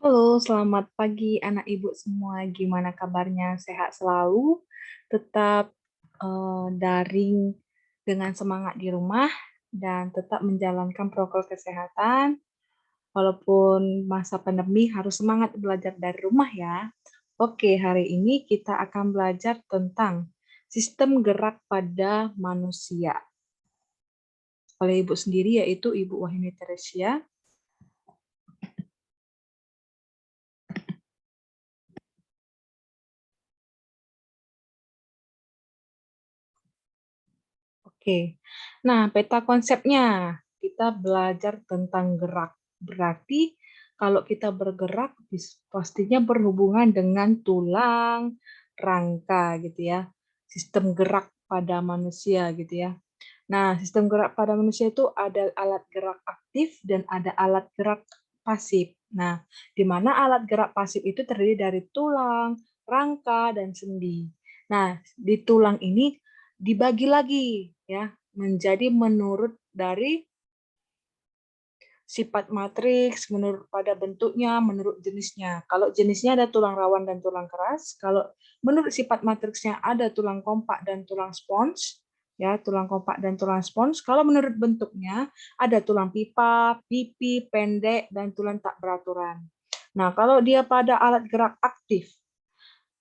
Halo, selamat pagi anak ibu semua. Gimana kabarnya? Sehat selalu? Tetap daring dengan semangat di rumah dan tetap menjalankan protokol kesehatan. Walaupun masa pandemi harus semangat belajar dari rumah ya. Oke, hari ini kita akan belajar tentang sistem gerak pada manusia oleh ibu sendiri yaitu Ibu Wahini Teresia. Oke, nah peta konsepnya kita belajar tentang gerak. Berarti kalau kita bergerak pastinya berhubungan dengan tulang, rangka gitu ya. Sistem gerak pada manusia gitu ya. Nah, sistem gerak pada manusia itu ada alat gerak aktif dan ada alat gerak pasif. Nah, di mana alat gerak pasif itu terdiri dari tulang, rangka, dan sendi. Nah, di tulang ini dibagi lagi ya menjadi menurut dari sifat matriks, menurut pada bentuknya, menurut jenisnya. Kalau jenisnya ada tulang rawan dan tulang keras, kalau menurut sifat matriksnya ada tulang kompak dan tulang spons, ya, tulang kompak dan tulang spons. Kalau menurut bentuknya ada tulang pipa, pipi, pendek dan tulang tak beraturan. Nah, kalau dia pada alat gerak aktif,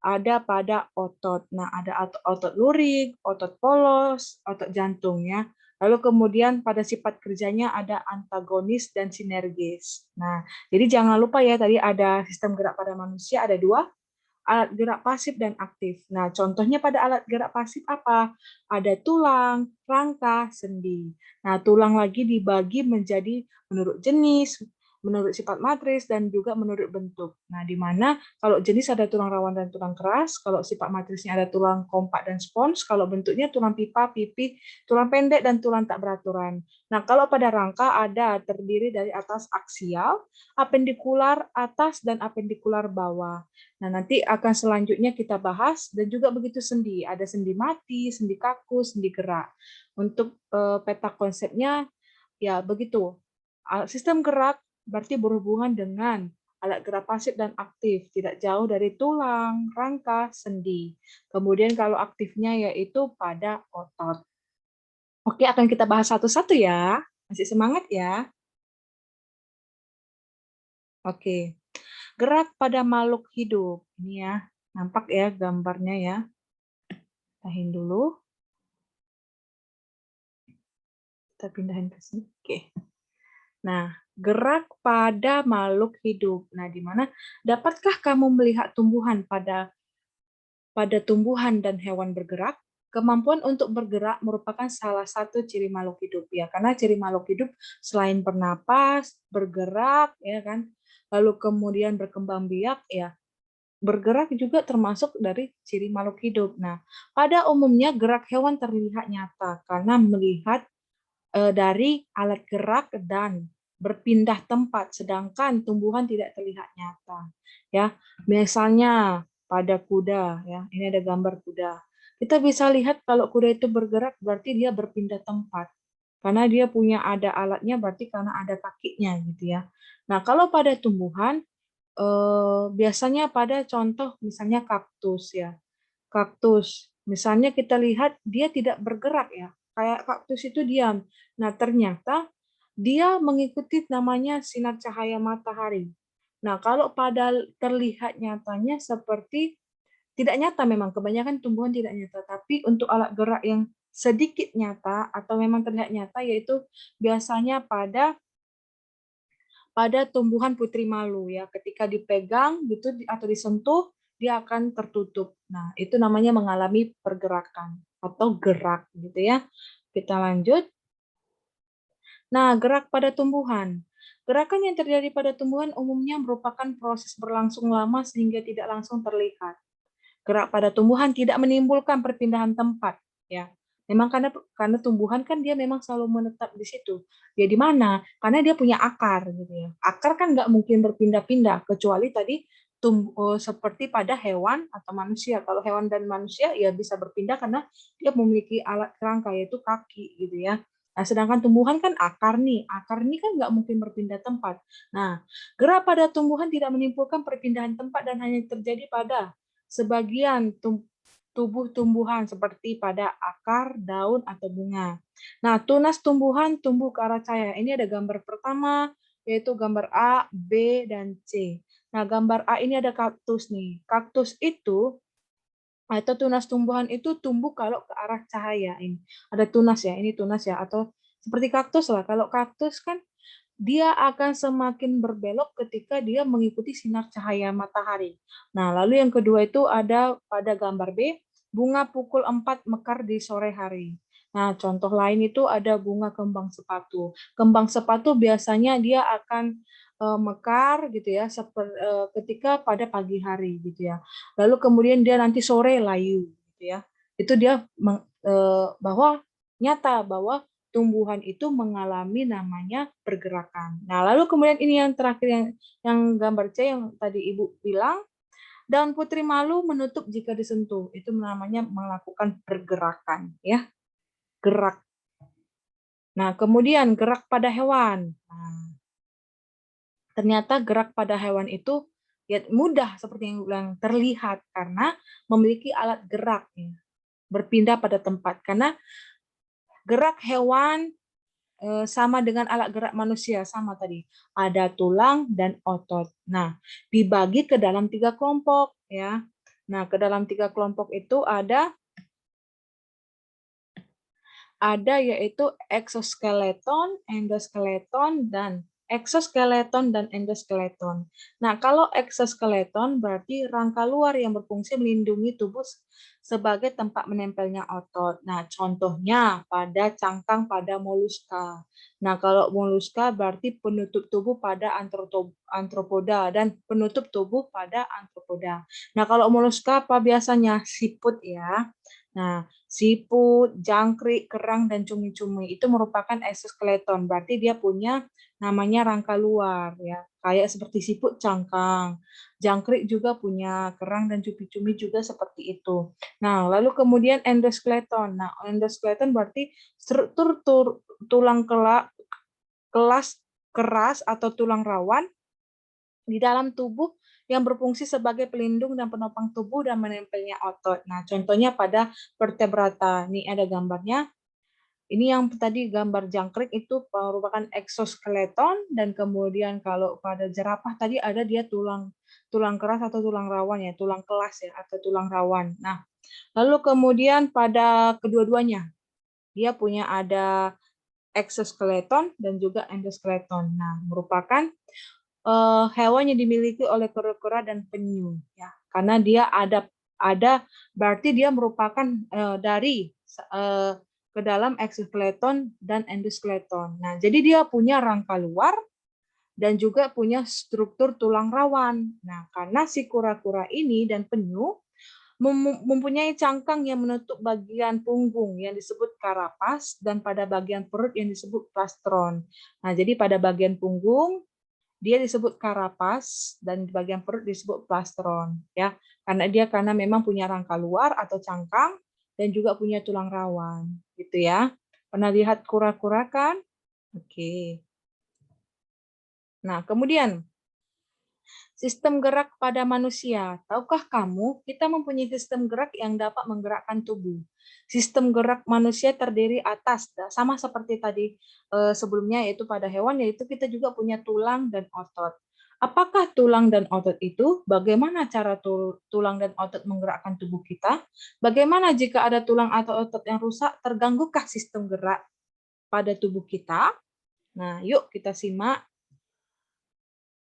ada pada otot. Nah, ada otot lurik, otot polos, otot jantung ya. Lalu kemudian pada sifat kerjanya ada antagonis dan sinergis. Nah, jadi jangan lupa ya tadi ada sistem gerak pada manusia ada dua, alat gerak pasif dan aktif. Nah, contohnya pada alat gerak pasif apa? Ada tulang, rangka, sendi. Nah, tulang lagi dibagi menjadi menurut jenis, menurut sifat matris, dan juga menurut bentuk. Nah, di mana kalau jenis ada tulang rawan dan tulang keras, kalau sifat matrisnya ada tulang kompak dan spons, kalau bentuknya tulang pipa, pipi, tulang pendek, dan tulang tak beraturan. Nah, kalau pada rangka ada terdiri dari atas aksial, apendikular atas, dan apendikular bawah. Nah, nanti akan selanjutnya kita bahas dan juga begitu sendi. Ada sendi mati, sendi kaku, sendi gerak. Untuk peta konsepnya ya begitu. Sistem gerak berarti berhubungan dengan alat gerak pasif dan aktif, tidak jauh dari tulang, rangka, sendi. Kemudian kalau aktifnya yaitu pada otot. Oke, akan kita bahas satu-satu ya. Masih semangat ya? Oke. Gerak pada makhluk hidup. Ini ya, nampak ya gambarnya ya. Tahin dulu. Kita pindahin ke sini. Oke. Nah, gerak pada makhluk hidup. Nah, di mana dapatkah kamu melihat tumbuhan pada tumbuhan dan hewan bergerak? Kemampuan untuk bergerak merupakan salah satu ciri makhluk hidup ya, karena ciri makhluk hidup selain bernapas, bergerak ya kan, lalu kemudian berkembang biak ya, bergerak juga termasuk dari ciri makhluk hidup. Nah, pada umumnya gerak hewan terlihat nyata karena melihat dari alat gerak dan berpindah tempat, sedangkan tumbuhan tidak terlihat nyata. Ya, misalnya pada kuda, ya, ini ada gambar kuda. Kita bisa lihat kalau kuda itu bergerak berarti dia berpindah tempat. Karena dia punya ada alatnya berarti karena ada kakinya gitu ya. Nah, kalau pada tumbuhan biasanya pada contoh misalnya kaktus ya. Kaktus. Misalnya kita lihat dia tidak bergerak ya. Kayak kaktus itu diam. Nah, ternyata dia mengikuti namanya sinar cahaya matahari. Nah, kalau pada terlihat nyatanya seperti tidak nyata memang kebanyakan tumbuhan tidak nyata, tapi untuk alat gerak yang sedikit nyata atau memang terlihat nyata yaitu biasanya pada tumbuhan putri malu ya, ketika dipegang gitu atau disentuh dia akan tertutup. Nah, itu namanya mengalami pergerakan atau gerak gitu ya. Kita lanjut. Nah, gerak pada tumbuhan. Gerakan yang terjadi pada tumbuhan umumnya merupakan proses berlangsung lama sehingga tidak langsung terlihat. Gerak pada tumbuhan tidak menimbulkan perpindahan tempat ya. Memang karena tumbuhan kan dia memang selalu menetap di situ. Ya di mana? Karena dia punya akar gitu ya. Akar kan nggak mungkin berpindah-pindah kecuali tadi seperti pada hewan atau manusia. Kalau hewan dan manusia ya bisa berpindah karena dia memiliki alat kerangka yaitu kaki gitu ya. Nah, sedangkan tumbuhan kan akar nih. Akar ini kan nggak mungkin berpindah tempat. Nah, gerak pada tumbuhan tidak menimbulkan perpindahan tempat dan hanya terjadi pada sebagian tubuh tumbuhan seperti pada akar, daun, atau bunga. Nah, tunas tumbuhan tumbuh ke arah cahaya. Ini ada gambar pertama, yaitu gambar A, B, dan C. Nah, gambar A ini ada kaktus nih. Kaktus itu atau tunas tumbuhan itu tumbuh kalau ke arah cahaya. Ini ada tunas ya, ini tunas ya, atau seperti kaktus lah. Kalau kaktus kan dia akan semakin berbelok ketika dia mengikuti sinar cahaya matahari. Nah, lalu yang kedua itu ada pada gambar B, bunga pukul 4 mekar di sore hari. Nah, contoh lain itu ada bunga kembang sepatu. Kembang sepatu biasanya dia akan mekar gitu ya, ketika pada pagi hari gitu ya. Lalu kemudian dia nanti sore layu gitu ya. Itu dia bahwa nyata bahwa tumbuhan itu mengalami namanya pergerakan. Nah, lalu kemudian ini yang terakhir yang gambar C yang tadi Ibu bilang, daun putri malu menutup jika disentuh. Itu namanya melakukan pergerakan ya, gerak. Nah, kemudian gerak pada hewan. Nah, ternyata gerak pada hewan itu ya mudah seperti yang bilang terlihat karena memiliki alat gerak ya, berpindah pada tempat karena gerak hewan sama dengan alat gerak manusia sama tadi ada tulang dan otot. Nah, dibagi ke dalam 3 kelompok ya. Nah, ke dalam 3 kelompok itu ada yaitu exoskeleton, endoskeleton, dan exoskeleton dan endoskeleton. Nah, kalau exoskeleton berarti rangka luar yang berfungsi melindungi tubuh sebagai tempat menempelnya otot. Nah, contohnya pada cangkang pada moluska. Nah, kalau moluska berarti penutup tubuh pada antropoda dan penutup tubuh pada antropoda. Nah, kalau moluska apa biasanya? Siput ya. Nah, siput, jangkrik, kerang, dan cumi-cumi itu merupakan exoskeleton. Berarti dia punya namanya rangka luar ya. Kayak seperti siput cangkang. Jangkrik juga punya kerang dan cumi-cumi juga seperti itu. Nah, lalu kemudian endoskeleton. Nah, endoskeleton berarti struktur tulang kelas keras atau tulang rawan di dalam tubuh yang berfungsi sebagai pelindung dan penopang tubuh dan menempelnya otot. Nah, contohnya pada vertebrata. Ini ada gambarnya. Ini yang tadi gambar jangkrik itu merupakan exoskeleton dan kemudian kalau pada jerapah tadi ada dia tulang tulang keras atau tulang rawan ya, tulang kelas ya atau tulang rawan. Nah, lalu kemudian pada kedua-duanya dia punya ada exoskeleton dan juga endoskeleton. Nah, merupakan hewan yang dimiliki oleh kura-kura dan penyu ya karena dia ada berarti dia merupakan dari ke dalam exoskeleton dan endoskeleton. Nah, jadi dia punya rangka luar dan juga punya struktur tulang rawan. Nah, karena si kura-kura ini dan penyu mempunyai cangkang yang menutup bagian punggung yang disebut karapas dan pada bagian perut yang disebut plastron. Nah, jadi pada bagian punggung dia disebut karapas dan di bagian perut disebut plastron ya karena memang punya rangka luar atau cangkang dan juga punya tulang rawan gitu ya. Pernah lihat kura-kura kan? Oke. Nah, kemudian sistem gerak pada manusia. Tahukah kamu, kita mempunyai sistem gerak yang dapat menggerakkan tubuh. Sistem gerak manusia terdiri atas, sama seperti tadi sebelumnya, yaitu pada hewan, yaitu kita juga punya tulang dan otot. Apakah tulang dan otot itu? Bagaimana cara tulang dan otot menggerakkan tubuh kita? Bagaimana jika ada tulang atau otot yang rusak? Terganggukah sistem gerak pada tubuh kita? Nah, yuk kita simak.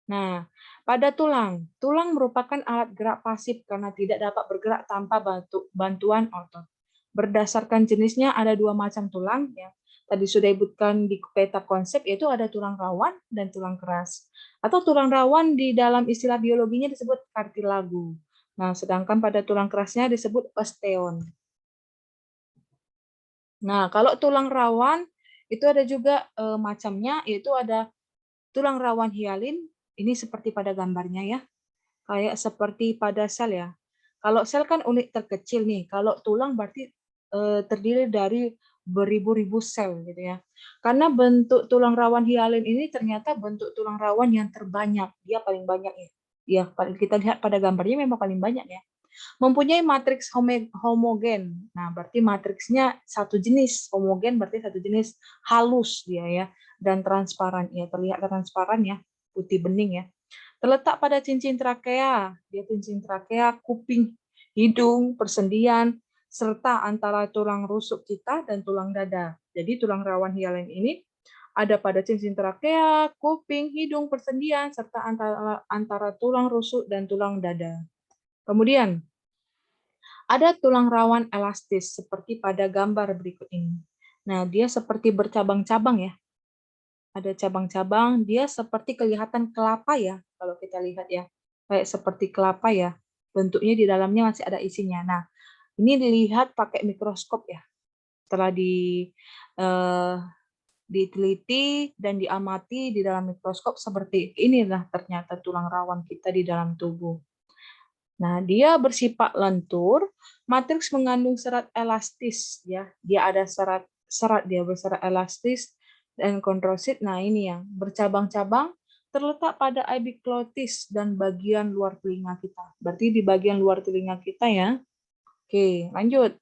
Nah, pada tulang, tulang merupakan alat gerak pasif karena tidak dapat bergerak tanpa bantuan otot. Berdasarkan jenisnya ada 2 macam tulang yang tadi sudah disebutkan di peta konsep, yaitu ada tulang rawan dan tulang keras. Atau tulang rawan di dalam istilah biologinya disebut kartilago. Nah, sedangkan pada tulang kerasnya disebut osteon. Nah, kalau tulang rawan itu ada juga macamnya, yaitu ada tulang rawan hialin, ini seperti pada gambarnya ya. Kayak seperti pada sel ya. Kalau sel kan unit terkecil nih, kalau tulang berarti terdiri dari beribu-ribu sel gitu ya. Karena bentuk tulang rawan hialin ini ternyata bentuk tulang rawan yang terbanyak, dia paling banyak ya. Ya, kita lihat pada gambarnya memang paling banyak ya. Mempunyai matriks homogen. Nah, berarti matriksnya satu jenis, homogen berarti satu jenis, halus dia ya, dan transparan ya, terlihat transparan ya, putih bening ya. Terletak pada cincin trakea, dia cincin trakea, kuping, hidung, persendian, serta antara tulang rusuk kita dan tulang dada. Jadi tulang rawan hialin ini ada pada cincin trakea, kuping, hidung, persendian, serta antara tulang rusuk dan tulang dada. Kemudian, ada tulang rawan elastis seperti pada gambar berikut ini. Nah, dia seperti bercabang-cabang ya. Ada cabang-cabang, dia seperti kelihatan kelapa ya, kalau kita lihat ya. Kayak seperti kelapa ya. Bentuknya di dalamnya masih ada isinya. Nah, ini dilihat pakai mikroskop ya. Setelah diteliti dan diamati di dalam mikroskop seperti inilah ternyata tulang rawan kita di dalam tubuh. Nah, dia bersifat lentur, matriks mengandung serat elastis ya. Dia ada serat dia berserat elastis dan kondrosit. Nah, ini yang bercabang-cabang terletak pada epiglotis dan bagian luar telinga kita. Berarti di bagian luar telinga kita ya. Oke, lanjut.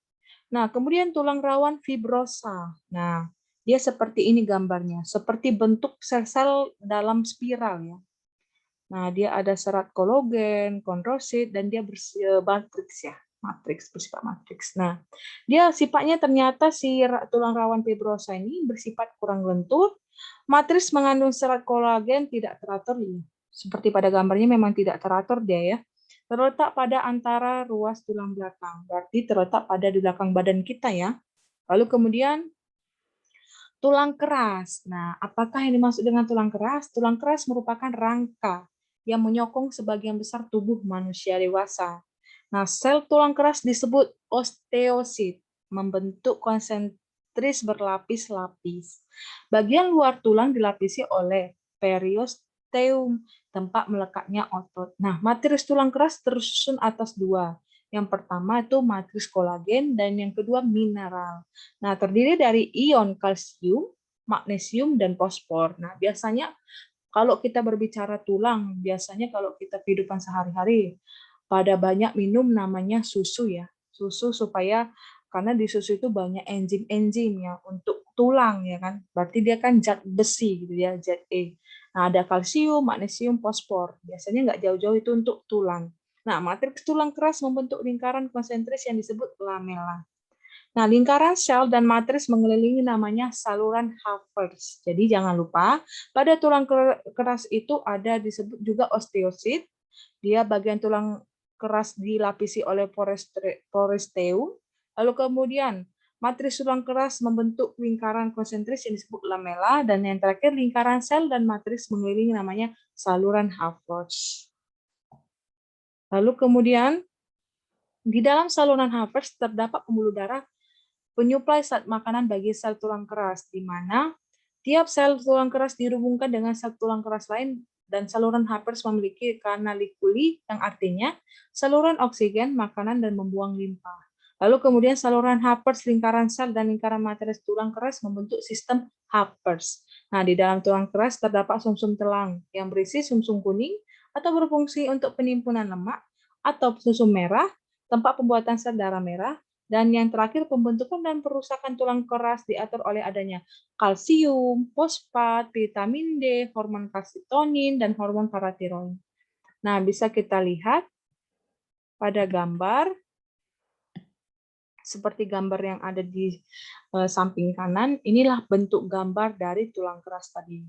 Nah, kemudian tulang rawan fibrosa. Nah, dia seperti ini gambarnya, seperti bentuk sel-sel dalam spiral ya. Nah, dia ada serat kolagen, kondrosit, dan dia matriks ya, matriks, bersifat matriks. Nah, dia sifatnya ternyata si tulang rawan fibrosa ini bersifat kurang lentur, matriks mengandung serat kolagen tidak teratur, seperti pada gambarnya memang tidak teratur dia ya, terletak pada antara ruas tulang belakang, berarti terletak pada di belakang badan kita ya. Lalu kemudian tulang keras. Nah, apakah yang dimaksud dengan tulang keras? Tulang keras merupakan rangka yang menyokong sebagian besar tubuh manusia dewasa. Nah, sel tulang keras disebut osteosit, membentuk konsentris berlapis-lapis. Bagian luar tulang dilapisi oleh periosteum, tempat melekatnya otot. Nah, matriks tulang keras tersusun atas dua. Yang pertama itu matriks kolagen dan yang kedua mineral. Nah, terdiri dari ion kalsium, magnesium, dan fosfor. Nah, biasanya kalau kita berbicara tulang, biasanya kalau kita kehidupan sehari-hari, pada banyak minum namanya susu ya. Susu supaya, karena di susu itu banyak enzim-enzim ya untuk tulang ya kan. Berarti dia kan zat besi gitu ya, zat E. Nah, ada kalsium, magnesium, fosfor. Biasanya nggak jauh-jauh itu untuk tulang. Nah, matriks tulang keras membentuk lingkaran konsentris yang disebut lamela. Nah, lingkaran sel dan matriks mengelilingi namanya saluran Havertz. Jadi jangan lupa, pada tulang keras itu ada disebut juga osteosit. Dia bagian tulang keras dilapisi oleh poresteum. Lalu kemudian matriks tulang keras membentuk lingkaran konsentris yang disebut lamela, dan yang terakhir lingkaran sel dan matriks mengelilingi namanya saluran Havertz. Lalu kemudian di dalam saluran Havertz terdapat pembuluh darah penyuplai zat makanan bagi sel tulang keras, di mana tiap sel tulang keras dihubungkan dengan sel tulang keras lain, dan saluran Havertz memiliki kanalikuli yang artinya saluran oksigen, makanan, dan membuang limpa. Lalu kemudian saluran Havertz, lingkaran sel, dan lingkaran matriks tulang keras membentuk sistem Havertz. Nah, di dalam tulang keras terdapat sumsum telang yang berisi sumsum kuning atau berfungsi untuk penimbunan lemak, atau sumsum merah, tempat pembuatan sel darah merah, dan yang terakhir, pembentukan dan perusakan tulang keras diatur oleh adanya kalsium, fosfat, vitamin D, hormon kalsitonin, dan hormon paratiroid. Nah, bisa kita lihat pada gambar, seperti gambar yang ada di samping kanan, inilah bentuk gambar dari tulang keras tadi.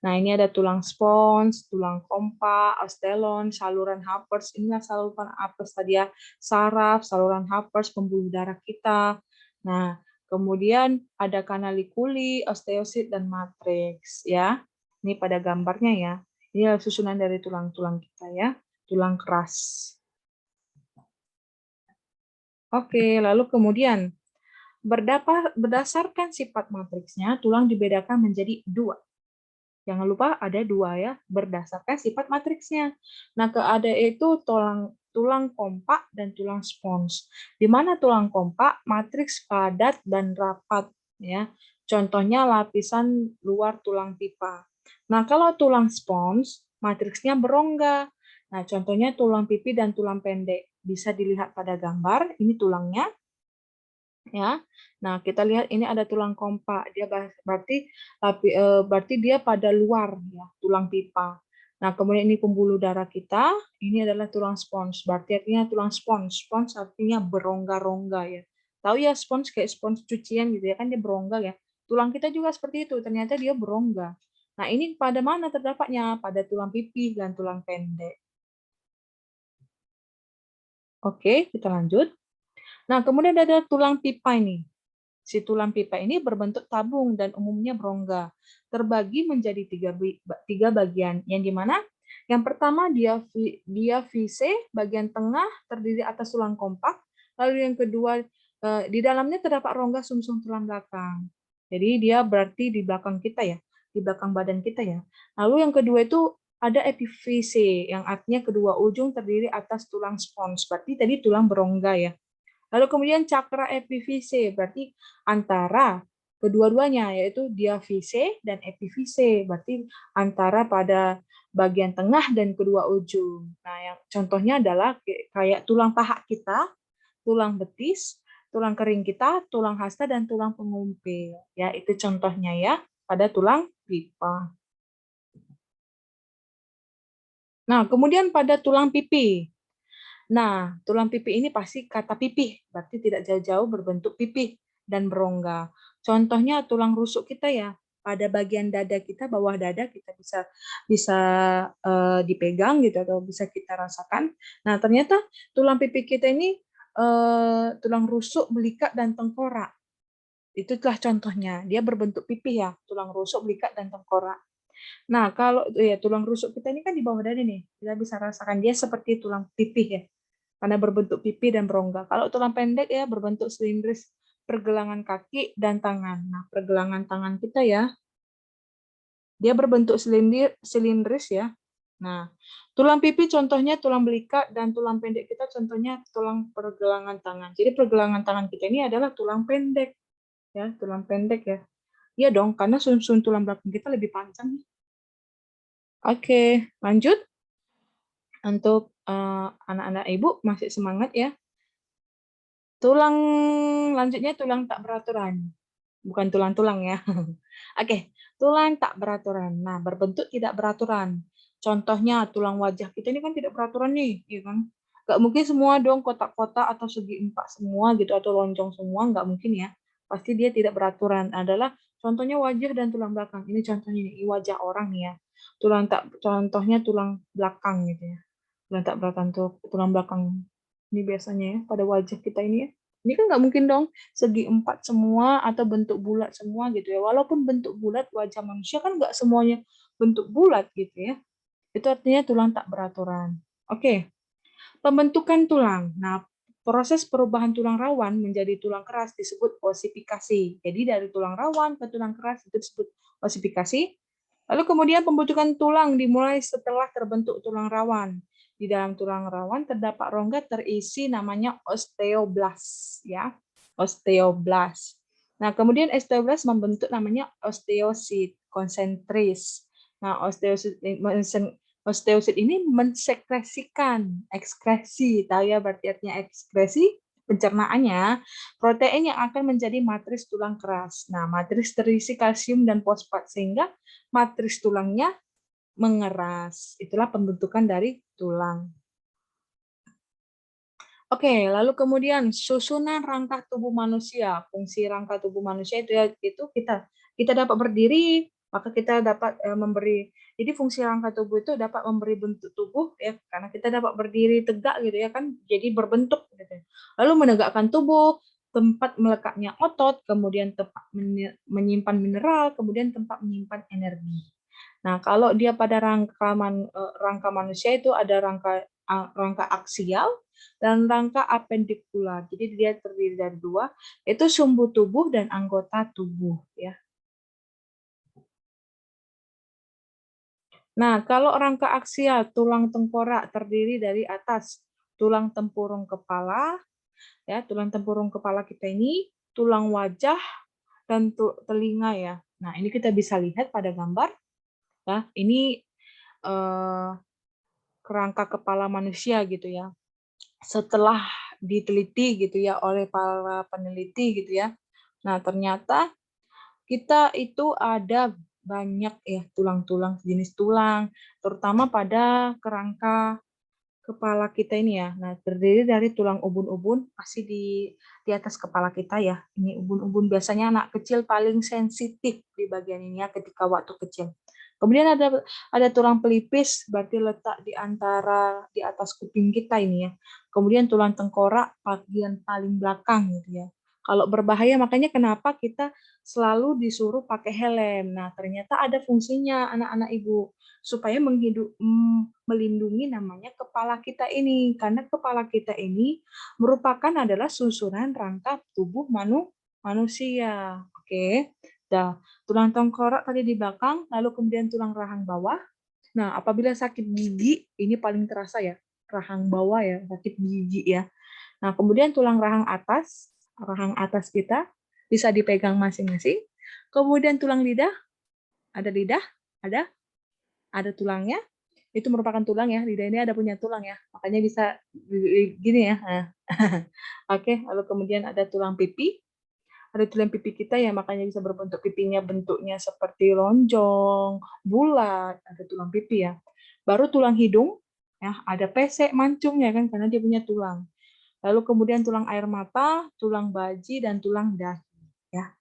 Nah, ini ada tulang spons, tulang kompa, ostelon, saluran Havertz. Inilah saluran Havertz tadi ya, saraf, saluran Havertz, pembuluh darah kita. Nah, kemudian ada kanalikuli, osteosit, dan matriks ya. Ini pada gambarnya ya. Ini adalah susunan dari tulang-tulang kita ya, tulang keras. Oke, lalu kemudian berdasarkan sifat matriksnya, tulang dibedakan menjadi dua. Jangan lupa ada dua ya, berdasarkan sifat matriksnya. Nah, ada itu tulang kompak dan tulang spons. Di mana tulang kompak, matriks padat dan rapat. ya. Contohnya lapisan luar tulang pipa. Nah, kalau tulang spons, matriksnya berongga. Nah, contohnya tulang pipi dan tulang pendek. Bisa dilihat pada gambar, ini tulangnya, ya. Nah, kita lihat ini ada tulang kompak. Dia berarti dia pada luar ya, tulang pipa. Nah, kemudian ini pembuluh darah kita, ini adalah tulang spons. Berarti artinya tulang spons. Spons artinya berongga-rongga ya. Tahu ya spons kayak spons cucian gitu ya, kan dia berongga ya. Tulang kita juga seperti itu, ternyata dia berongga. Nah, ini pada mana terdapatnya? Pada tulang pipi dan tulang pendek. Oke, kita lanjut. Nah, kemudian ada tulang pipa ini. Si tulang pipa ini berbentuk tabung dan umumnya berongga. Terbagi menjadi tiga bagian. Yang di mana? Yang pertama diafise, bagian tengah terdiri atas tulang kompak. Lalu yang kedua, di dalamnya terdapat rongga sumsum tulang belakang. Jadi dia berarti di belakang kita ya, di belakang badan kita ya. Lalu yang kedua itu ada epifise, yang artinya kedua ujung terdiri atas tulang spons. Berarti tadi tulang berongga ya. Lalu kemudian cakra epifise, berarti antara kedua-duanya, yaitu diafise dan epifise, berarti antara pada bagian tengah dan kedua ujung. Nah, yang contohnya adalah kayak tulang paha kita, tulang betis, tulang kering kita, tulang hasta, dan tulang pengumpil. Ya, itu contohnya ya, pada tulang pipa. Nah, kemudian pada tulang pipi. Nah, tulang pipi ini pasti kata pipih, berarti tidak jauh-jauh berbentuk pipih dan berongga. Contohnya tulang rusuk kita ya, pada bagian dada kita, bawah dada kita bisa bisa dipegang gitu atau bisa kita rasakan. Nah, ternyata tulang pipi kita ini tulang rusuk, belikat dan tengkorak. Itulah contohnya. Dia berbentuk pipih ya, tulang rusuk, belikat dan tengkorak. Nah, kalau ya tulang rusuk kita ini kan di bawah dada nih, kita bisa rasakan dia seperti tulang pipih ya, karena berbentuk pipi dan berongga. Kalau tulang pendek ya berbentuk silindris pergelangan kaki dan tangan. Nah, pergelangan tangan kita ya, dia berbentuk silindris ya. Nah, tulang pipi contohnya tulang belikat dan tulang pendek kita contohnya tulang pergelangan tangan. Jadi pergelangan tangan kita ini adalah tulang pendek ya, tulang pendek ya. Iya dong, karena sum-sum tulang belakang kita lebih panjang. Oke, lanjut. Untuk anak-anak ibu masih semangat ya. Tulang lanjutnya tulang tak beraturan. Bukan tulang-tulang ya. Oke, tulang tak beraturan. Nah, berbentuk tidak beraturan. Contohnya tulang wajah kita ini kan tidak beraturan nih, ya kan? Nggak mungkin semua dong kotak-kotak atau segi empat semua gitu atau lonjong semua, nggak mungkin ya. Pasti dia tidak beraturan. Adalah contohnya wajah dan tulang belakang. Ini contohnya nih, wajah orang nih ya. Contohnya tulang belakang gitu ya. Tulang tak beraturan tulang belakang. Ini biasanya ya pada wajah kita ini ya. Ini kan nggak mungkin dong segi empat semua atau bentuk bulat semua gitu ya. Walaupun bentuk bulat wajah manusia kan nggak semuanya bentuk bulat gitu ya. Itu artinya tulang tak beraturan. Oke, pembentukan tulang. Nah, proses perubahan tulang rawan menjadi tulang keras disebut osifikasi. Jadi dari tulang rawan ke tulang keras itu disebut osifikasi. Lalu kemudian pembentukan tulang dimulai setelah terbentuk tulang rawan. Di dalam tulang rawan terdapat rongga terisi namanya osteoblast ya. Osteoblast. Nah, kemudian osteoblast membentuk namanya osteosit konsentris. Nah, osteosit ini mensekresikan ekskresi, tahu ya berarti artinya ekskresi, pencernaannya, protein yang akan menjadi matris tulang keras. Nah, matris terisi kalsium dan fosfat sehingga matris tulangnya mengeras. Itulah pembentukan dari tulang. Oke, lalu kemudian susunan rangka tubuh manusia. Fungsi rangka tubuh manusia itu kita dapat berdiri, maka kita dapat memberi. Jadi fungsi rangka tubuh itu dapat memberi bentuk tubuh ya, karena kita dapat berdiri tegak gitu ya kan, jadi berbentuk gitu. Lalu menegakkan tubuh, tempat melekatnya otot, kemudian tempat menyimpan mineral, kemudian tempat menyimpan energi. Nah, kalau dia pada rangka manusia itu ada rangka aksial dan rangka apendikular. Jadi dia terdiri dari dua, itu sumbu tubuh dan anggota tubuh ya. Nah, kalau rangka aksial tulang tengkorak terdiri dari atas tulang tempurung kepala ya, tulang tempurung kepala kita ini, tulang wajah, dan telinga ya. Nah, ini kita bisa lihat pada gambar ya. Ini kerangka kepala manusia gitu ya. Setelah diteliti gitu ya oleh para peneliti gitu ya. Nah, ternyata kita itu ada banyak ya tulang-tulang, jenis tulang, terutama pada kerangka kepala kita ini ya. Nah, terdiri dari tulang ubun-ubun pasti di atas kepala kita ya. Ini ubun-ubun biasanya anak kecil paling sensitif di bagian ini ya ketika waktu kecil. Kemudian ada tulang pelipis berarti letak di antara di atas kuping kita ini ya. Kemudian tulang tengkorak bagian paling belakang gitu ya. Kalau berbahaya makanya kenapa kita selalu disuruh pakai helm. Nah, ternyata ada fungsinya anak-anak ibu supaya melindungi namanya kepala kita ini karena kepala kita ini merupakan adalah susunan rangka tubuh manusia. Oke. Dah, tulang tengkorak tadi di belakang, lalu kemudian tulang rahang bawah. Nah, apabila sakit gigi, ini paling terasa ya, rahang bawah ya, sakit gigi ya. Nah, kemudian tulang rahang atas kita bisa dipegang masing-masing. Kemudian tulang lidah, ada tulangnya. Itu merupakan tulang ya, lidah ini ada punya tulang ya, makanya bisa gini ya. Nah. Oke, lalu kemudian ada tulang pipi. Ada tulang pipi kita ya, makanya bisa berbentuk pipinya bentuknya seperti lonjong, bulat, ada tulang pipi ya. Baru tulang hidung, ya ada pesek, mancung ya kan, karena dia punya tulang. Lalu kemudian tulang air mata, tulang baji, dan tulang dahi. Ya,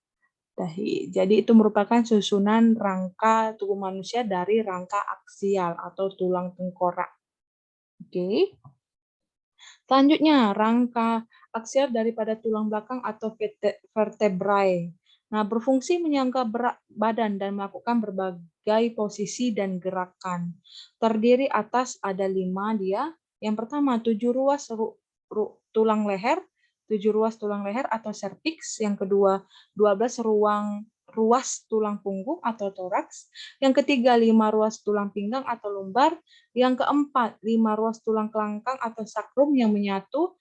dahi. Jadi itu merupakan susunan rangka tubuh manusia dari rangka aksial atau tulang tengkorak. Oke. Selanjutnya, rangka aksial daripada tulang belakang atau vertebrae. Nah, berfungsi menyangga berat badan dan melakukan berbagai posisi dan gerakan. Terdiri atas ada 5 dia. Yang pertama, 7 ruas tulang leher, 7 ruas tulang leher atau cervix. Yang kedua, 12 ruas tulang punggung atau toraks. Yang ketiga, 5 ruas tulang pinggang atau lumbar. Yang keempat, 5 ruas tulang kelangkang atau sakrum yang menyatu.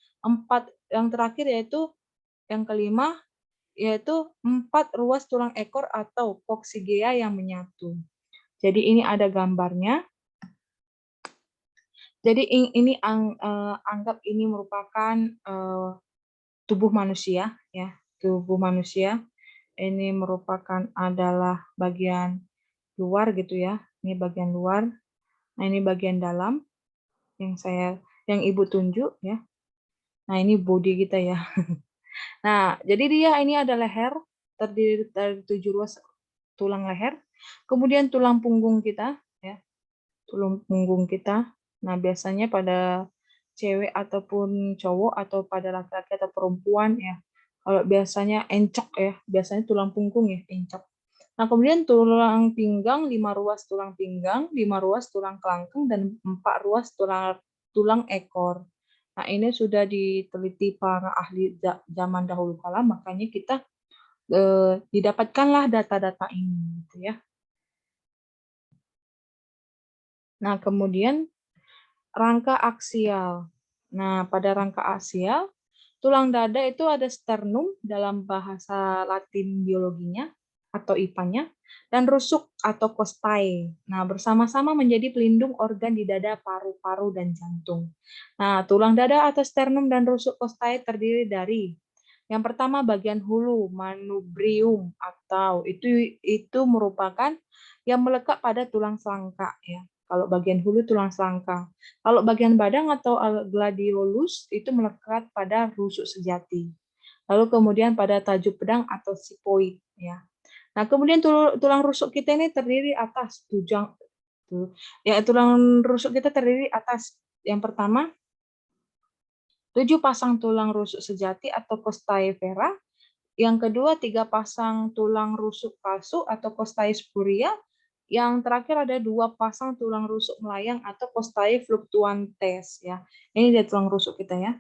Yang terakhir yaitu yang kelima, yaitu 4 ruas tulang ekor atau coccygia yang menyatu. Jadi ini ada gambarnya. Jadi ini anggap ini merupakan tubuh manusia ya, tubuh manusia. Ini merupakan adalah bagian luar gitu ya. Ini bagian luar. Nah, ini bagian dalam yang Ibu tunjuk ya. Nah, ini body kita ya. Nah, jadi dia ini ada leher, terdiri dari 7 ruas tulang leher, kemudian tulang punggung kita, ya, tulang punggung kita. Nah, biasanya pada cewek ataupun cowok atau pada laki-laki atau perempuan ya, kalau biasanya encok ya, biasanya tulang punggung ya, encok. Nah, kemudian tulang pinggang, 5 ruas tulang pinggang, 5 ruas tulang kelangkang, dan 4 ruas tulang ekor. Nah, ini sudah diteliti para ahli zaman dahulu kala, makanya kita didapatkanlah data-data ini, gitu ya. Nah, kemudian rangka aksial. Nah, pada rangka aksial, tulang dada itu ada sternum dalam bahasa Latin biologinya atau IPA-nya, dan rusuk atau costae. Nah, bersama-sama menjadi pelindung organ di dada, paru-paru, dan jantung. Nah, tulang dada atau sternum dan rusuk costae terdiri dari yang pertama bagian hulu, manubrium, atau itu merupakan yang melekat pada tulang selangka ya. Kalau bagian hulu tulang selangka. Kalau bagian badan atau gladiolus itu melekat pada rusuk sejati. Lalu kemudian pada tajuk pedang atau sipoid ya. Nah, kemudian tulang rusuk kita ini terdiri atas tulang rusuk kita terdiri atas yang pertama 7 pasang tulang rusuk sejati atau costae vera, yang kedua 3 pasang tulang rusuk palsu atau costae spuria, yang terakhir ada 2 pasang tulang rusuk melayang atau costae fluctuantes ya. Ini dia tulang rusuk kita ya.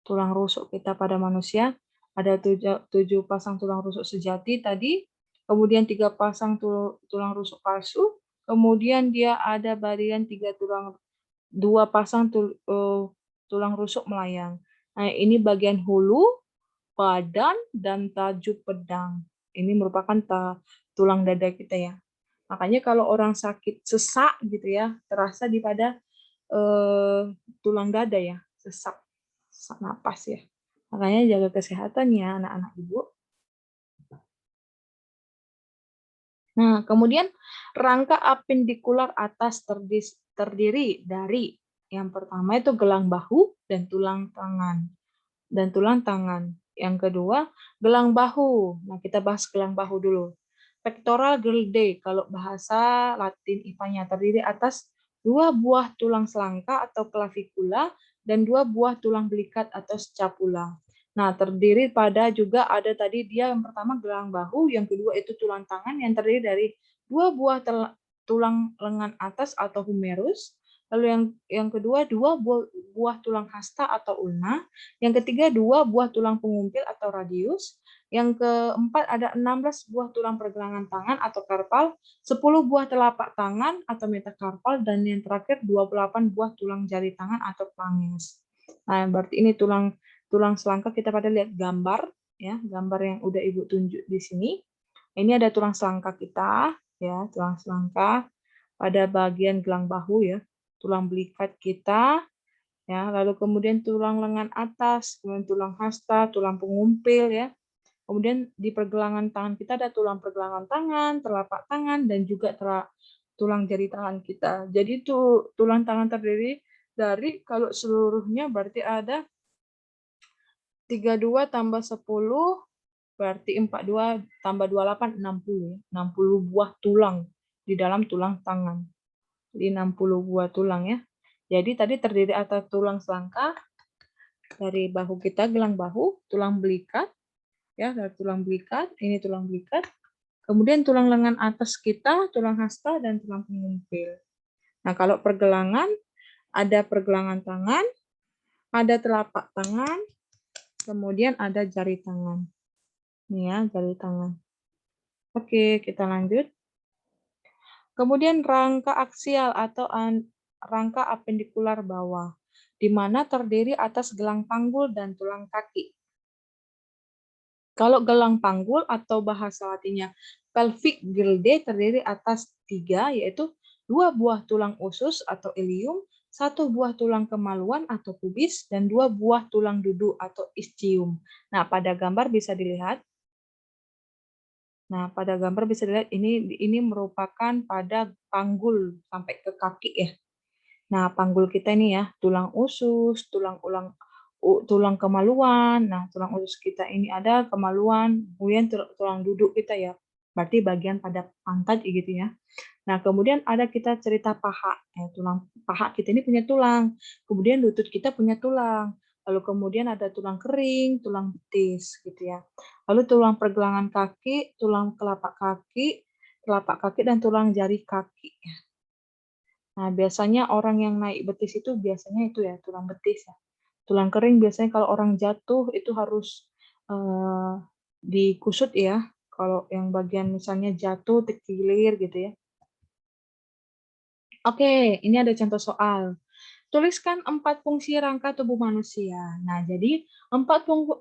Tulang rusuk kita pada manusia ada 7 pasang tulang rusuk sejati tadi, kemudian 3 pasang tulang rusuk palsu, kemudian dia ada bagian 2 pasang tulang rusuk melayang. Nah, ini bagian hulu, badan, dan tajuk pedang. Ini merupakan tulang dada kita ya. Makanya kalau orang sakit sesak gitu ya, terasa di pada tulang dada ya, sesak napas ya. Makanya jaga kesehatan ya anak-anak Ibu. Nah, kemudian rangka apendikular atas terdiri dari yang pertama itu gelang bahu dan tulang tangan. Yang kedua, gelang bahu. Nah, kita bahas gelang bahu dulu. Pectoral girdle, kalau bahasa Latin IPA-nya terdiri atas 2 buah tulang selangka atau clavikula dan 2 buah tulang belikat atau scapula. Nah, terdiri pada juga ada tadi dia yang pertama gelang bahu, yang kedua itu tulang tangan yang terdiri dari 2 buah tulang lengan atas atau humerus, lalu yang kedua 2 buah tulang hasta atau ulna, yang ketiga 2 buah tulang pengumpil atau radius, yang keempat ada 16 buah tulang pergelangan tangan atau karpal, 10 buah telapak tangan atau metakarpal, dan yang terakhir 28 buah tulang jari tangan atau planges. Nah, berarti ini tulang selangka. Kita pada lihat gambar ya, gambar yang udah Ibu tunjuk di sini. Ini ada tulang selangka kita ya, tulang selangka pada bagian gelang bahu ya, tulang belikat kita ya, lalu kemudian tulang lengan atas, kemudian tulang hasta, tulang pengumpil ya. Kemudian di pergelangan tangan kita ada tulang pergelangan tangan, telapak tangan, dan juga tulang jari tangan kita. Jadi itu tulang tangan terdiri dari, kalau seluruhnya berarti ada 32 tambah 10, berarti 42 tambah 28, 60. 60 buah tulang di dalam tulang tangan. Jadi 60 buah tulang ya. Jadi tadi terdiri atas tulang selangka, dari bahu kita, gelang bahu, tulang belikat, ya, dari tulang belikat, ini tulang belikat, kemudian tulang lengan atas kita, tulang hasta, dan tulang pengumpil. Nah, kalau pergelangan, ada pergelangan tangan, ada telapak tangan, kemudian ada jari tangan. Ini ya, jari tangan. Oke, kita lanjut. Kemudian rangka aksial atau rangka apendikular bawah, di mana terdiri atas gelang panggul dan tulang kaki. Kalau gelang panggul atau bahasa Latinnya pelvic girdle terdiri atas 3, yaitu 2 buah tulang usus atau ilium, 1 buah tulang kemaluan atau pubis, dan 2 buah tulang dudu atau ischium. Nah, pada gambar bisa dilihat. Nah, pada gambar bisa dilihat ini merupakan pada panggul sampai ke kaki ya. Nah, panggul kita ini ya, tulang usus, tulang kemaluan. Nah, tulang usus kita ini ada kemaluan, kemudian tulang duduk kita ya. Berarti bagian pada pantat gitu ya. Nah, kemudian ada kita cerita paha. Tulang paha kita ini punya tulang. Kemudian lutut kita punya tulang. Lalu kemudian ada tulang kering, tulang betis gitu ya. Lalu tulang pergelangan kaki, tulang telapak kaki, dan tulang jari kaki. Nah, biasanya orang yang naik betis itu biasanya itu ya, tulang betis ya. Tulang kering biasanya kalau orang jatuh itu harus dikusut ya. Kalau yang bagian misalnya jatuh, terkilir gitu ya. Oke, ini ada contoh soal. Tuliskan 4 fungsi rangka tubuh manusia. Nah, jadi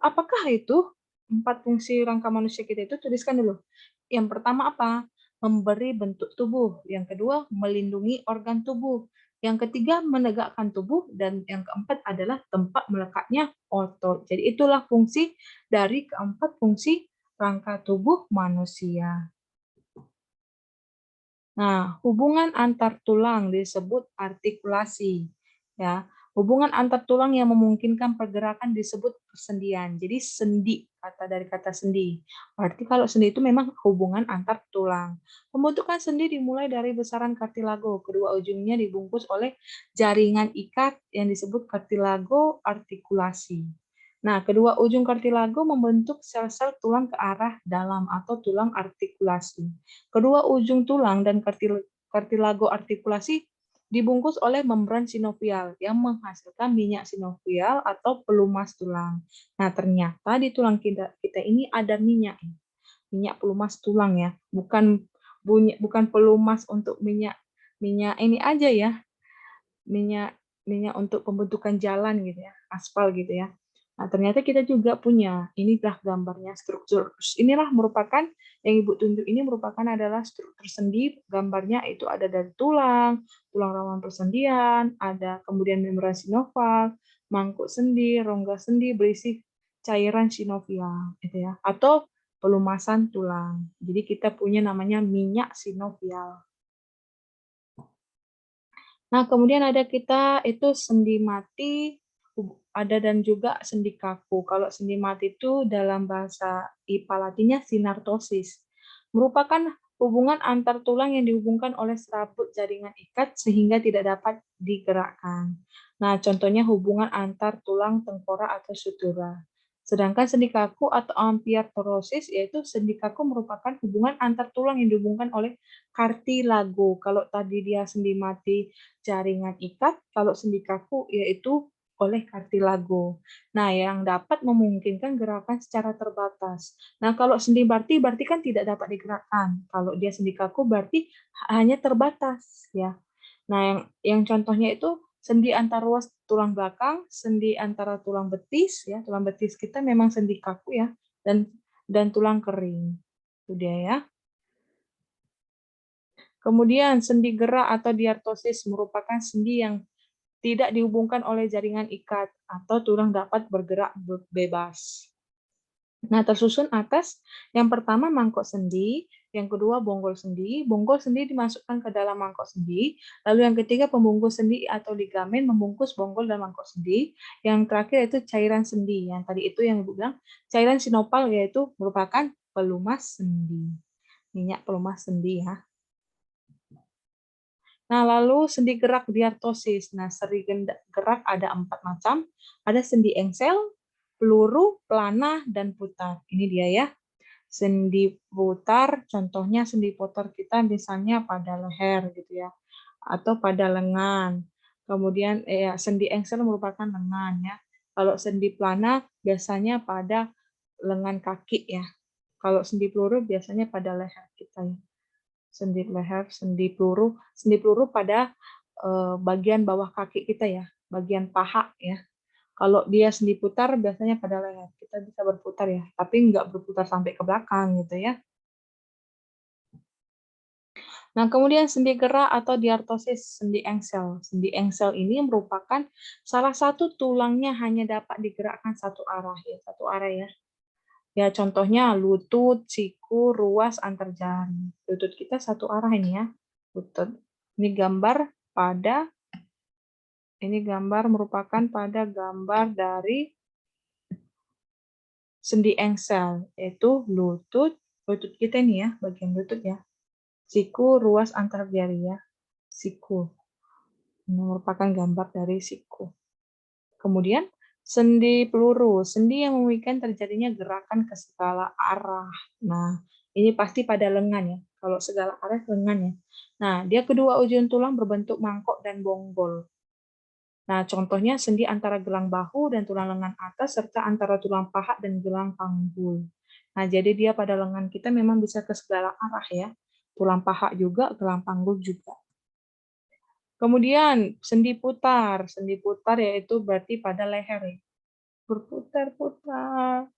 apakah itu 4 fungsi rangka manusia kita itu? Tuliskan dulu. Yang pertama apa? Memberi bentuk tubuh. Yang kedua, melindungi organ tubuh. Yang ketiga, menegakkan tubuh. Dan yang keempat adalah tempat melekatnya otot. Jadi itulah fungsi dari keempat fungsi rangka tubuh manusia. Nah, hubungan antar tulang disebut artikulasi. Ya, hubungan antar tulang yang memungkinkan pergerakan disebut persendian. Jadi sendi, kata dari kata sendi. Berarti kalau sendi itu memang hubungan antar tulang. Pembentukan sendi dimulai dari besaran kartilago. Kedua ujungnya dibungkus oleh jaringan ikat yang disebut kartilago artikulasi. Nah, kedua ujung kartilago membentuk sel-sel tulang ke arah dalam atau tulang artikulasi. Kedua ujung tulang dan kartilago artikulasi dibungkus oleh membran sinovial yang menghasilkan minyak sinovial atau pelumas tulang. Nah, ternyata di tulang kita ini ada minyak pelumas tulang ya, bukan pelumas untuk minyak ini aja ya, minyak untuk pembentukan jalan gitu ya, aspal gitu ya. Nah, ternyata kita juga punya, inilah gambarnya struktur. Inilah merupakan, yang Ibu tunjuk ini merupakan adalah struktur sendi, gambarnya itu ada dari tulang, tulang rawan persendian, ada kemudian membran sinovial, mangkuk sendi, rongga sendi berisi cairan sinovial, gitu ya, atau pelumasan tulang. Jadi kita punya namanya minyak sinovial. Nah, kemudian ada kita itu sendi mati, ada dan juga sendi kaku. Kalau sendi mati itu dalam bahasa IPA latinnya sinartosis. Merupakan hubungan antar tulang yang dihubungkan oleh serabut jaringan ikat sehingga tidak dapat digerakkan. Nah, contohnya hubungan antar tulang tengkorak atau sutura. Sedangkan sendi kaku atau ampiartorosis yaitu sendi kaku merupakan hubungan antar tulang yang dihubungkan oleh kartilago. Kalau tadi dia sendi mati jaringan ikat, kalau sendi kaku yaitu oleh kartilago. Nah, yang dapat memungkinkan gerakan secara terbatas. Nah, kalau sendi berarti kan tidak dapat digerakkan. Kalau dia sendi kaku berarti hanya terbatas, ya. Nah, yang contohnya itu sendi antar ruas tulang belakang, sendi antara tulang betis, ya. Tulang betis kita memang sendi kaku ya, dan tulang kering. Itu dia ya. Kemudian sendi gerak atau diartosis merupakan sendi yang tidak dihubungkan oleh jaringan ikat atau tulang dapat bergerak bebas. Nah, tersusun atas yang pertama mangkok sendi, yang kedua bonggol sendi dimasukkan ke dalam mangkok sendi, lalu yang ketiga pembungkus sendi atau ligamen membungkus bonggol dan mangkok sendi, yang terakhir itu cairan sendi, yang tadi itu yang Ibu bilang, cairan sinopal yaitu merupakan pelumas sendi, minyak pelumas sendi ya. Nah, lalu sendi gerak diartosis. Nah, sendi gerak ada 4 macam. Ada sendi engsel, peluru, pelana, dan putar. Ini dia ya. Sendi putar, contohnya sendi putar kita misalnya pada leher gitu ya, atau pada lengan. Kemudian sendi engsel merupakan lengan ya. Kalau sendi pelana biasanya pada lengan kaki ya. Kalau sendi peluru biasanya pada leher kita ya. Sendi leher, sendi peluru pada bagian bawah kaki kita ya, bagian paha ya. Kalau dia sendi putar biasanya pada leher, kita bisa berputar ya, tapi nggak berputar sampai ke belakang gitu ya. Nah, kemudian sendi gerak atau diartosis sendi engsel. Sendi engsel ini merupakan salah satu tulangnya hanya dapat digerakkan satu arah ya, satu arah ya. Ya, contohnya lutut, siku, ruas antar jari. Lutut kita satu arah ini ya. Lutut. Ini gambar merupakan pada gambar dari sendi engsel, yaitu lutut kita ini ya, bagian lutut ya. Siku, ruas antar jari ya. Siku. Ini merupakan gambar dari siku. Kemudian sendi peluru, sendi yang memungkinkan terjadinya gerakan ke segala arah. Nah, ini pasti pada lengan ya. Kalau segala arah lengan ya. Nah, dia kedua ujung tulang berbentuk mangkok dan bonggol. Nah, contohnya sendi antara gelang bahu dan tulang lengan atas serta antara tulang paha dan gelang panggul. Nah, jadi dia pada lengan kita memang bisa ke segala arah ya. Tulang paha juga, gelang panggul juga. Kemudian sendi putar yaitu berarti pada leher ya. Berputar-putar.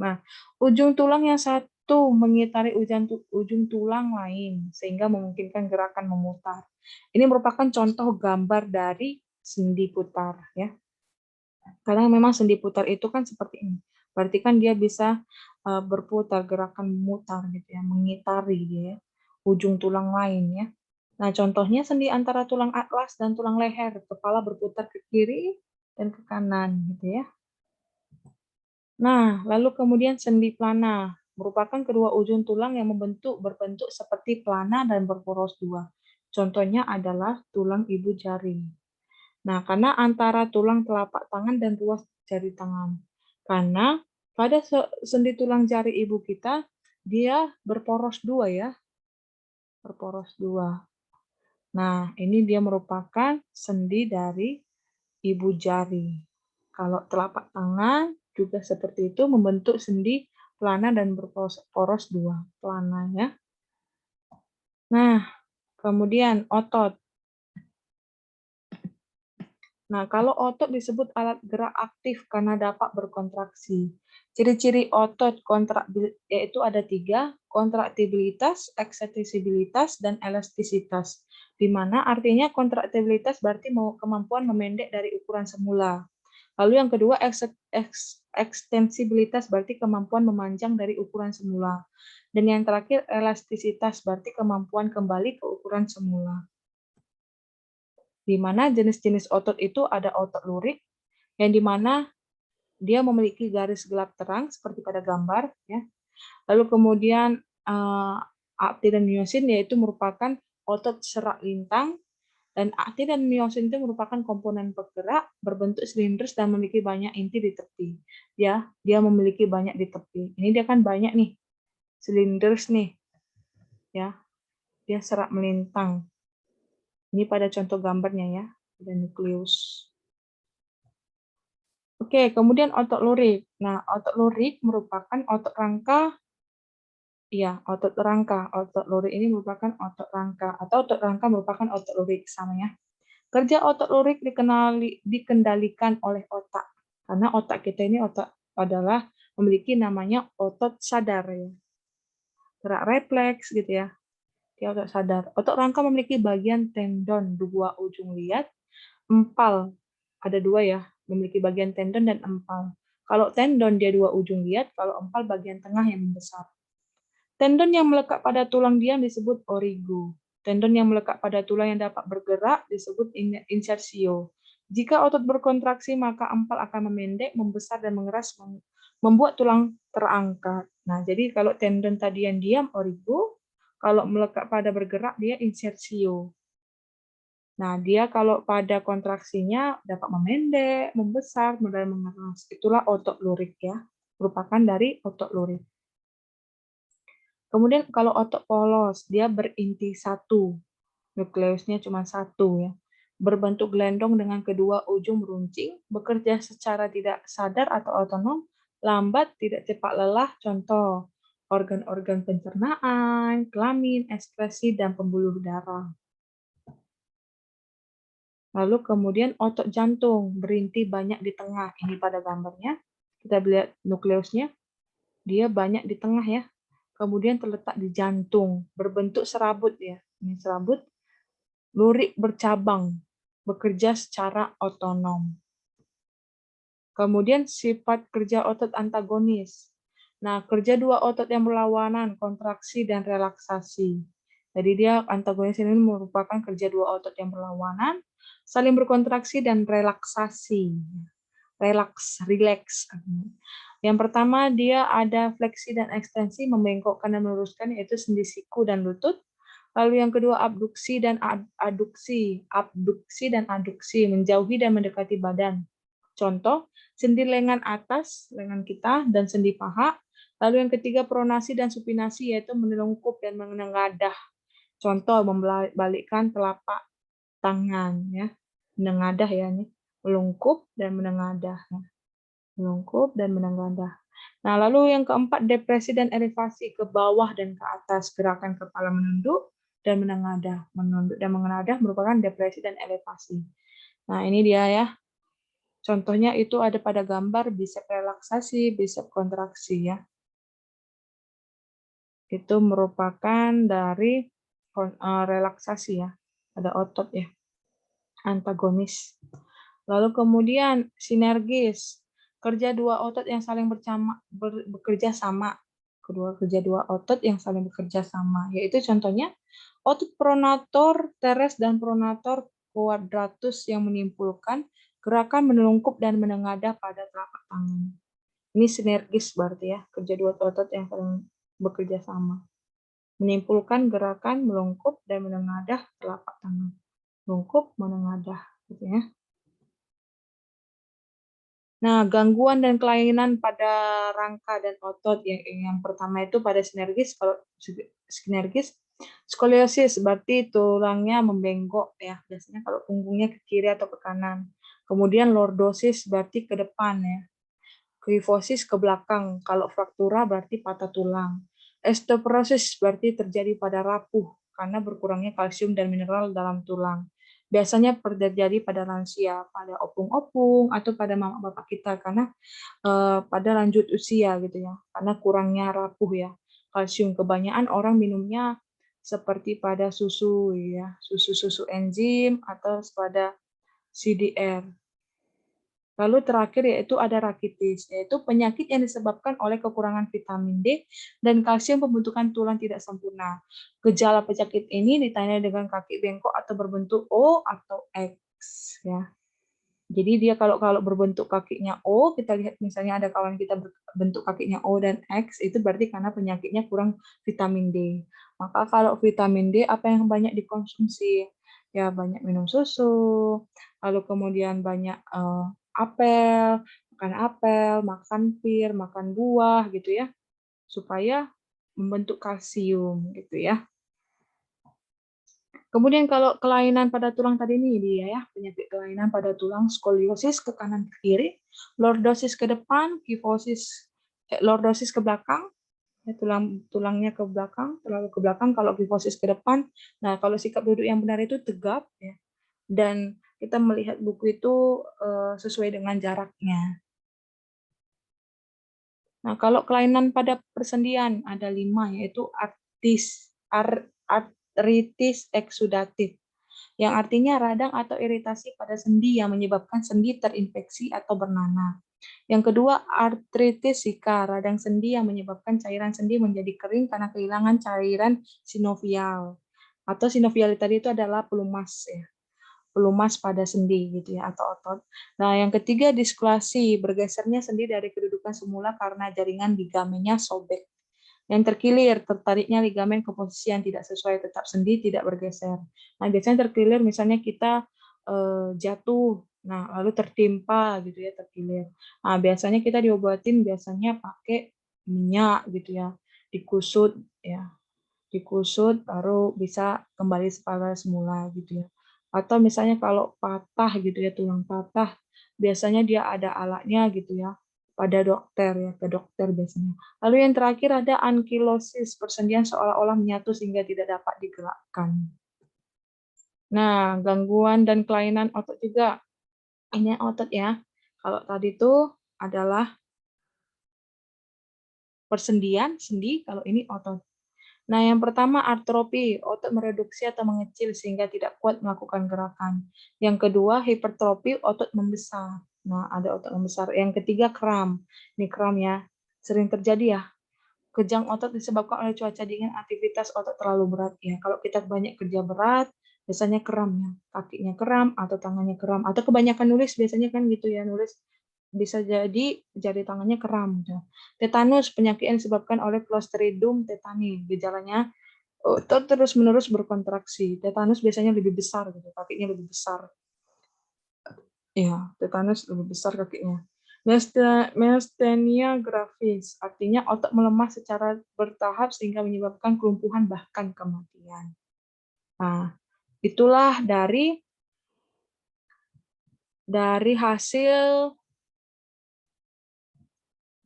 Nah, ujung tulang yang satu mengitari ujung tulang lain sehingga memungkinkan gerakan memutar. Ini merupakan contoh gambar dari sendi putar ya. Karena memang sendi putar itu kan seperti ini. Berarti kan dia bisa berputar, gerakan memutar gitu ya, mengitari dia ya, ujung tulang lain ya. Nah, contohnya sendi antara tulang atlas dan tulang leher, kepala berputar ke kiri dan ke kanan gitu ya. Nah, lalu kemudian sendi plana merupakan kedua ujung tulang yang berbentuk seperti pelana dan berporos dua. Contohnya adalah tulang ibu jari. Nah, karena antara tulang telapak tangan dan ruas jari tangan. Karena pada sendi tulang jari ibu kita, dia berporos dua ya. Berporos dua. Nah, ini dia merupakan sendi dari ibu jari. Kalau telapak tangan juga seperti itu membentuk sendi pelana dan berporos dua. Pelana ya. Nah, kemudian otot. Nah, kalau otot disebut alat gerak aktif karena dapat berkontraksi. Ciri-ciri otot yaitu ada 3, kontraktibilitas, ekstensibilitas, dan elastisitas. Di mana artinya kontraktibilitas berarti kemampuan memendek dari ukuran semula. Lalu yang kedua, ekstensibilitas berarti kemampuan memanjang dari ukuran semula. Dan yang terakhir, elastisitas berarti kemampuan kembali ke ukuran semula. Di mana jenis-jenis otot itu ada otot lurik, yang di mana dia memiliki garis gelap terang seperti pada gambar, ya. Lalu kemudian aktin dan miosin yaitu merupakan otot serak lintang, dan aktin dan miosin itu merupakan komponen penggerak berbentuk silindris dan memiliki banyak inti di tepi. Ya, dia memiliki banyak di tepi. Ini dia kan banyak nih silindris nih, ya. Dia serak melintang. Ini pada contoh gambarnya ya, ada nukleus. Oke, kemudian otot lurik. Nah, otot lurik merupakan otot rangka. Iya, otot rangka. Otot lurik ini merupakan otot rangka, atau otot rangka merupakan otot lurik, sama ya. Kerja otot lurik dikendalikan oleh otak. Karena otak kita ini adalah memiliki namanya otot sadar ya. Gerak refleks gitu ya. Dia otot sadar. Otot rangka memiliki bagian tendon 2 ujung liat, empal. Ada 2 ya, memiliki bagian tendon dan empal. Kalau tendon dia 2 ujung liat, kalau empal bagian tengah yang membesar. Tendon yang melekat pada tulang diam disebut origo. Tendon yang melekat pada tulang yang dapat bergerak disebut insersio. Jika otot berkontraksi, maka empal akan memendek, membesar, dan mengeras, membuat tulang terangkat. Nah, jadi kalau tendon tadi yang diam, origo, kalau melekat pada bergerak, dia insersio. Nah, dia kalau pada kontraksinya dapat memendek, membesar, dan mengeras. Itulah otot lurik ya, merupakan dari otot lurik. Kemudian kalau otot polos, dia berinti 1, nukleusnya cuma 1 ya. Berbentuk gelendong dengan kedua ujung meruncing, bekerja secara tidak sadar atau otonom, lambat, tidak cepat lelah, contoh organ-organ pencernaan, kelamin, ekskresi, dan pembuluh darah. Lalu kemudian otot jantung, berinti banyak di tengah. Ini pada gambarnya, kita lihat nukleusnya, dia banyak di tengah ya. Kemudian terletak di jantung, berbentuk serabut ya. Ini serabut, lurik bercabang, bekerja secara otonom. Kemudian sifat kerja otot antagonis. Nah, kerja 2 otot yang berlawanan, kontraksi dan relaksasi. Jadi dia antagonis ini merupakan kerja 2 otot yang berlawanan, saling berkontraksi dan relaksasi. Relax. Yang pertama, dia ada fleksi dan ekstensi, membengkokkan dan meluruskan, yaitu sendi siku dan lutut. Lalu yang kedua, abduksi dan aduksi. Abduksi dan aduksi, menjauhi dan mendekati badan. Contoh, sendi lengan atas, lengan kita, dan sendi paha. Lalu yang ketiga, pronasi dan supinasi, yaitu menelungkup dan menengadah. Contoh, membalikkan telapak tangan. Ya, menengadah ya, ini. Melungkup dan menengadah. Melungkup dan menengadah. Nah, lalu yang keempat, depresi dan elevasi, ke bawah dan ke atas, gerakan kepala menunduk dan menengadah. Menunduk dan menengadah merupakan depresi dan elevasi. Nah, ini dia ya. Contohnya itu ada pada gambar bisep relaksasi, bisep kontraksi ya. Itu merupakan dari relaksasi ya. Ada otot ya. Antagonis. Lalu kemudian sinergis. Kerja 2 otot yang saling bekerja sama. Kerja 2 otot yang saling bekerja sama. Yaitu contohnya otot pronator teres dan pronator quadratus yang menyimpulkan gerakan menelungkup dan menengadah pada telapak tangan. Ini sinergis berarti ya, kerja 2 otot yang saling bekerja sama. Menyimpulkan gerakan melungkup dan menengadah telapak tangan. Melungkup, menengadah, gitu ya. Nah, gangguan dan kelainan pada rangka dan otot yang pertama itu pada sinergis. Kalau sinergis, skoliosis berarti tulangnya membengkok ya. Biasanya kalau punggungnya ke kiri atau ke kanan. Kemudian lordosis berarti ke depan ya. Kyphosis ke belakang. Kalau fraktura berarti patah tulang. Osteoporosis berarti terjadi pada rapuh karena berkurangnya kalsium dan mineral dalam tulang. Biasanya terjadi pada lansia, pada opung-opung, atau pada mama bapak kita karena pada lanjut usia gitu ya, karena kurangnya rapuh ya. Kalsium kebanyakan orang minumnya seperti pada susu ya, susu-susu enzim atau pada CDR. Lalu terakhir yaitu ada rakitis, yaitu penyakit yang disebabkan oleh kekurangan vitamin D dan kalsium pembentukan tulang tidak sempurna. Gejala penyakit ini ditandai dengan kaki bengkok atau berbentuk O atau X ya. Jadi dia kalau kalau berbentuk kakinya O, kita lihat misalnya ada kawan kita berbentuk kakinya O dan X, itu berarti karena penyakitnya kurang vitamin D. Maka kalau vitamin D apa yang banyak dikonsumsi? Ya banyak minum susu, lalu kemudian banyak apel, makan pir, makan buah gitu ya, supaya membentuk kalsium gitu ya. Kemudian kalau kelainan pada tulang tadi ini dia ya, penyakit kelainan pada tulang skoliosis ke kanan ke kiri, lordosis ke depan, lordosis ke belakang, ya, tulangnya ke belakang, terlalu ke belakang kalau kifosis ke depan. Nah, kalau sikap duduk yang benar itu tegap ya. Dan kita melihat buku itu sesuai dengan jaraknya. Nah, kalau kelainan pada persendian ada 5 yaitu artritis eksudatif, yang artinya radang atau iritasi pada sendi yang menyebabkan sendi terinfeksi atau bernanah. Yang kedua, artritis zika, radang sendi yang menyebabkan cairan sendi menjadi kering karena kehilangan cairan sinovial. Atau sinovial tadi itu adalah pelumas ya. Pelumas pada sendi gitu ya atau otot. Nah, yang ketiga diskulasi, bergesernya sendi dari kedudukan semula karena jaringan ligamennya sobek. Yang terkilir, tertariknya ligamen ke posisi yang tidak sesuai, tetap sendi tidak bergeser. Nah, biasanya terkilir misalnya kita jatuh, nah lalu tertimpa gitu ya, terkilir. Nah, biasanya kita diobatin biasanya pakai minyak gitu ya, dikusut ya, dikusut baru bisa kembali pada semula gitu ya. Atau misalnya kalau patah gitu ya, tulang patah, biasanya dia ada alatnya gitu ya, pada dokter ya, ke dokter biasanya. Lalu yang terakhir ada ankilosis, persendian seolah-olah menyatu sehingga tidak dapat digerakkan. Nah, gangguan dan kelainan otot juga. Ini otot ya. Kalau tadi itu adalah persendian, sendi, kalau ini otot. Nah, yang pertama artropi, otot mereduksi atau mengecil sehingga tidak kuat melakukan gerakan. Yang kedua hipertrofi, otot membesar. Nah, ada otot membesar. Yang ketiga kram. Ini kram ya. Sering terjadi ya. Kejang otot disebabkan oleh cuaca dingin, aktivitas otot terlalu berat ya. Kalau kita banyak kerja berat, biasanya kram ya. Kakinya kram atau tangannya kram atau kebanyakan nulis biasanya kan gitu ya, nulis bisa jadi jari tangannya kram. Gitu. Tetanus, penyakit yang disebabkan oleh Clostridium tetani. Gejalanya otot terus-menerus berkontraksi. Tetanus biasanya lebih besar, gitu. Kakinya lebih besar. Ya, tetanus lebih besar kakinya. Myasthenia gravis, artinya otot melemah secara bertahap sehingga menyebabkan kelumpuhan bahkan kematian. Nah, itulah dari hasil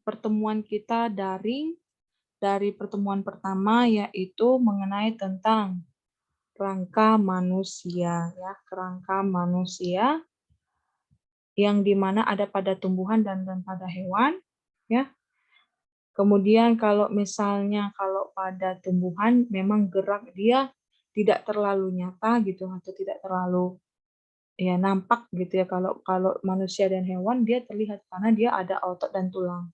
pertemuan kita dari pertemuan pertama yaitu mengenai tentang kerangka manusia ya, kerangka manusia yang dimana ada pada tumbuhan dan pada hewan ya. Kemudian kalau misalnya kalau pada tumbuhan memang gerak dia tidak terlalu nyata gitu atau tidak terlalu ya nampak gitu ya, kalau kalau manusia dan hewan dia terlihat karena dia ada otot dan tulang.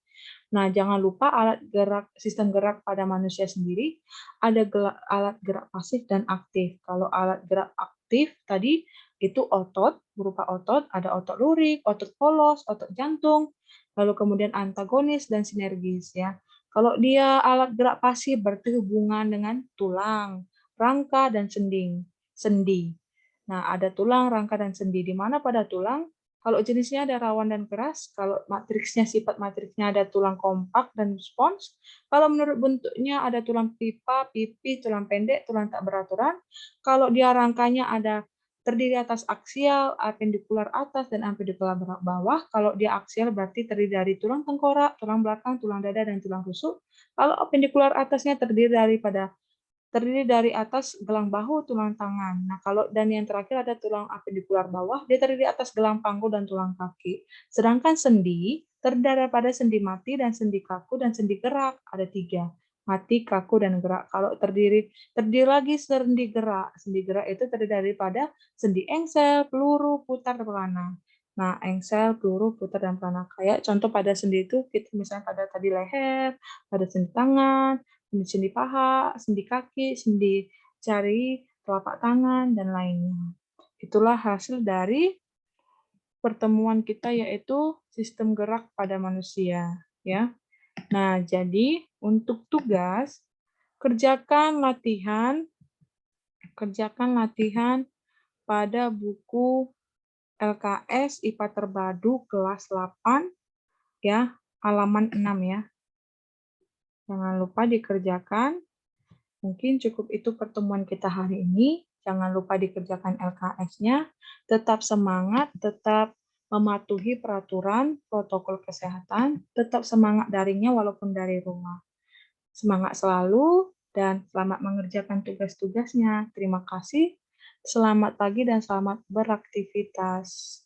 Nah, jangan lupa alat gerak, sistem gerak pada manusia sendiri, ada alat gerak pasif dan aktif. Kalau alat gerak aktif tadi itu otot, berupa otot, ada otot lurik, otot polos, otot jantung, lalu kemudian antagonis dan sinergis ya. Kalau dia alat gerak pasif berarti hubungan dengan tulang, rangka dan sendi. Nah, ada tulang, rangka dan sendi. Di mana pada tulang kalau jenisnya ada rawan dan keras, kalau sifat matriksnya ada tulang kompak dan spons, kalau menurut bentuknya ada tulang pipa, pipi, tulang pendek, tulang tak beraturan, kalau dia rangkanya ada terdiri atas aksial, apendikular atas, dan apendikular bawah, kalau dia aksial berarti terdiri dari tulang tengkorak, tulang belakang, tulang dada, dan tulang rusuk, kalau apendikular atasnya terdiri daripada terdiri dari atas gelang bahu, tulang tangan. Nah, dan yang terakhir ada tulang apendikular bawah, dia terdiri atas gelang panggul dan tulang kaki. Sedangkan sendi terdiri pada sendi mati dan sendi kaku dan sendi gerak, ada 3. Mati, kaku, dan gerak. Kalau terdiri lagi sendi gerak. Sendi gerak itu terdiri daripada sendi engsel, peluru, putar, dan pelana. Nah, engsel, peluru, putar, dan pelana. Kayak contoh pada sendi itu, kita misalnya pada tadi leher, pada sendi tangan, sendi paha, sendi kaki, sendi jari, telapak tangan, dan lainnya. Itulah hasil dari pertemuan kita, yaitu sistem gerak pada manusia. Ya. Nah, jadi untuk tugas, kerjakan latihan pada buku LKS IPA Terpadu kelas 8, ya, halaman 6 ya. Jangan lupa dikerjakan. Mungkin cukup itu pertemuan kita hari ini. Jangan lupa dikerjakan LKS-nya. Tetap semangat, tetap mematuhi peraturan protokol kesehatan, tetap semangat darinya walaupun dari rumah. Semangat selalu dan selamat mengerjakan tugas-tugasnya. Terima kasih. Selamat pagi dan selamat beraktivitas.